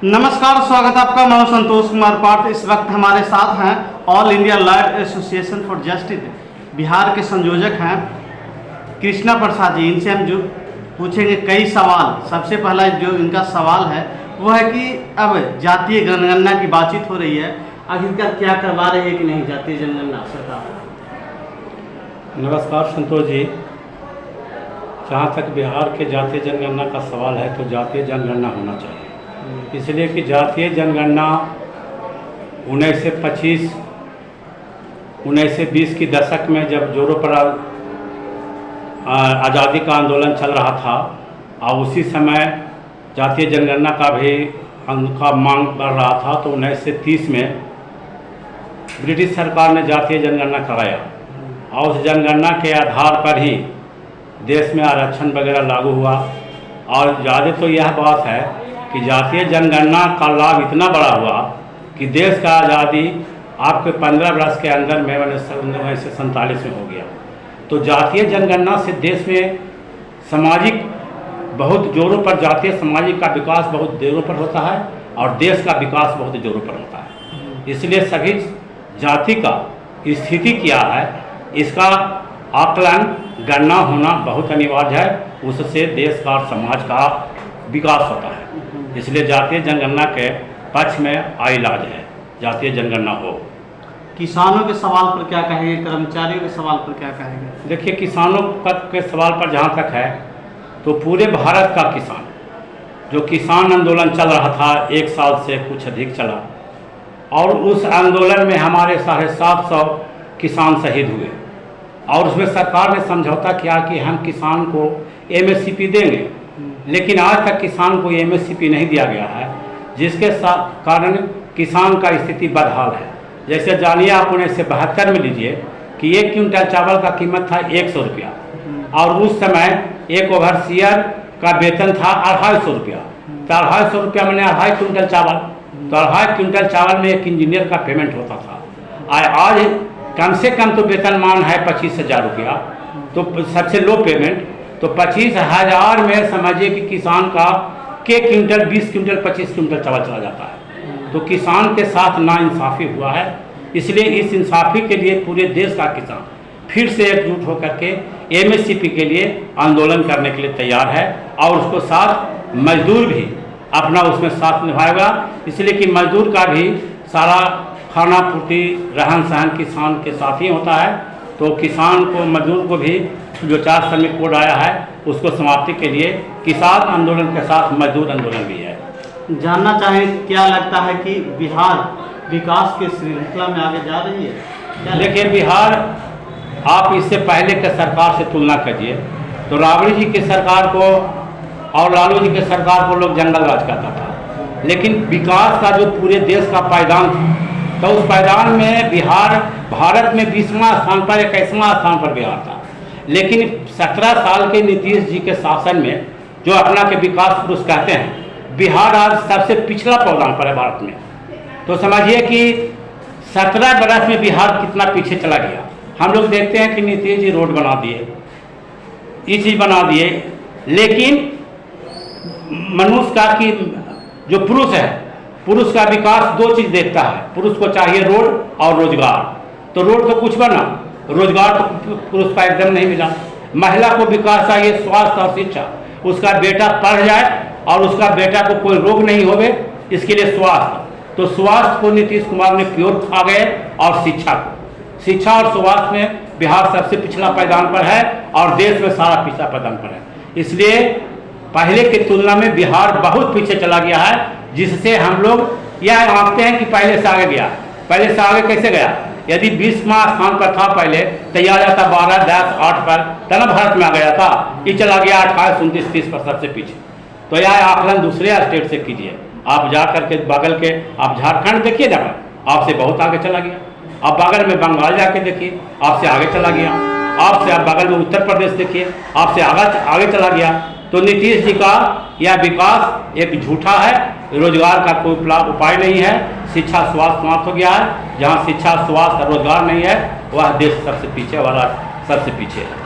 नमस्कार, स्वागत है आपका। मैं संतोष कुमार पाठ। इस वक्त हमारे साथ हैं all India lawyer association for justice Bihar के संयोजक हैं कृष्णा प्रसाद जी। इनसे हम जो पूछेंगे कई सवाल। सबसे पहला जो इनका सवाल है वो है कि अब जातीय जनगणना की बातचीत हो रही है, आखिरकार क्या करवा रहे हैं कि नहीं जातीय जनगणना सरकार? नमस्कार संतोष जी, जहाँ तक बिहार के जातीय जनगणना का सवाल है तो जातीय जनगणना होना चाहिए, इसलिए कि जातीय जनगणना 1925 1920 की दशक में जब जोरों पर आज़ादी का आंदोलन चल रहा था और उसी समय जातीय जनगणना का भी उनका मांग बढ़ रहा था, तो 1930 में ब्रिटिश सरकार ने जातीय जनगणना कराया और उस जनगणना के आधार पर ही देश में आरक्षण वगैरह लागू हुआ। और ज़्यादा तो यह बात है कि जातीय जनगणना का लाभ इतना बड़ा हुआ कि देश का आज़ादी आपके 15 वर्ष के अंदर में 1947 में हो गया। तो जातीय जनगणना से देश में सामाजिक बहुत जोरों पर जातीय सामाजिक का विकास बहुत जोरों पर होता है और देश का विकास बहुत जोरों पर होता है। इसलिए सभी जाति का स्थिति क्या है इसका आकलन गणना होना बहुत अनिवार्य है, उससे देश का और समाज का विकास होता है। इसलिए जातीय जनगणना के पक्ष में इलाज है, जातीय जनगणना हो। किसानों के सवाल पर क्या कहेंगे, कर्मचारियों के सवाल पर क्या कहेंगे? देखिए, किसानों के सवाल पर जहाँ तक है तो पूरे भारत का किसान, जो किसान आंदोलन चल रहा था 1 साल से कुछ अधिक चला, और उस आंदोलन में हमारे 750 किसान शहीद हुए और उसमें सरकार ने समझौता किया कि हम किसान को एमएसपी देंगे, लेकिन आज तक किसान को एमएसपी नहीं दिया गया है, जिसके कारण किसान का स्थिति बदहाल है। जैसे जानिए आप 1972 में लीजिए कि 1 क्विंटल चावल का कीमत था 100 रुपया और उस समय एक ओवरसीयर का वेतन था 250 रुपया। तो 250 रुपया मैंने 2.5 क्विंटल चावल, तो 2.5 क्विंटल चावल में एक इंजीनियर का पेमेंट होता था। आज कम से कम तो वेतनमान है 25,000 रुपया, तो सबसे लो पेमेंट, तो 25,000 में समझिए कि किसान का के क्विंटल 20 क्विंटल 25 क्विंटल चावल चला जाता है। तो किसान के साथ नाइंसाफ़ी हुआ है। इसलिए इस इंसाफ़ी के लिए पूरे देश का किसान फिर से एकजुट होकर के एमएसपी के लिए आंदोलन करने के लिए तैयार है और उसको साथ मजदूर भी अपना उसमें साथ निभाएगा। इसलिए कि मजदूर का भी सारा खाना पूर्ति रहन सहन किसान के साथ ही होता है। तो किसान को मजदूर को भी जो 4 श्रमिक कोड आया है उसको समाप्ति के लिए किसान आंदोलन के साथ मजदूर आंदोलन भी है। जानना चाहें क्या लगता है कि बिहार विकास के श्रृंखला में आगे जा रही है? देखिए, बिहार आप इससे पहले के सरकार से तुलना करिए तो राबड़ी जी की सरकार को और लालू जी की सरकार को लोग जंगल राज कहता था, लेकिन विकास का जो पूरे देश का पायदान था तो उस पायदान में बिहार भारत में 20वां स्थान पर 21वां स्थान पर बिहार था। लेकिन 17 साल के नीतीश जी के शासन में जो अपना के विकास पुरुष कहते हैं, बिहार आज सबसे पिछला पायदान पर है भारत में। तो समझिए कि 17 बरस में बिहार कितना पीछे चला गया। हम लोग देखते हैं कि नीतीश जी रोड बना दिए, ये चीज़ बना दिए, लेकिन मनुष्य का कि जो पुरुष है, पुरुष का विकास 2 चीज़ देखता है। पुरुष को चाहिए रोड और रोजगार। तो रोड तो कुछ बना, रोजगार तो पुरुष का एकदम नहीं मिला। महिला को विकास चाहिए, स्वास्थ्य और शिक्षा, उसका बेटा पढ़ जाए और उसका बेटा को कोई रोग नहीं होवे, इसके लिए स्वास्थ्य। तो स्वास्थ्य को नीतीश कुमार ने प्योर खा गए और शिक्षा और स्वास्थ्य में बिहार सबसे पिछला पायदान पर है और देश में सारा पिछला पायदान पर है। इसलिए पहले की तुलना में बिहार बहुत पीछे चला गया है, जिससे हम लोग यह आंकते हैं कि पहले से आगे गया। पहले से आगे कैसे गया? यदि 20वां स्थान पर था पहले, तैयार जाता 12, 10, 8 पर, तब भारत में आ गया था। ये चला गया 28, 29, 30 पर सबसे पीछे। तो यह आकलन दूसरे स्टेट से कीजिए। आप जा करके बगल के आप झारखंड देखिए ना, आपसे बहुत आगे चला गया। आप बगल में बंगाल जाके देखिए, आपसे आगे चला गया। आपसे आप बगल में उत्तर प्रदेश देखिए, आपसे आगे चला गया। तो नीतीश जी का यह विकास एक झूठा है, रोजगार का कोई उपाय नहीं है। शिक्षा स्वास्थ्य समाप्त हो गया है। जहाँ शिक्षा स्वास्थ्य रोजगार नहीं है वह देश सबसे पीछे वाला सबसे पीछे है।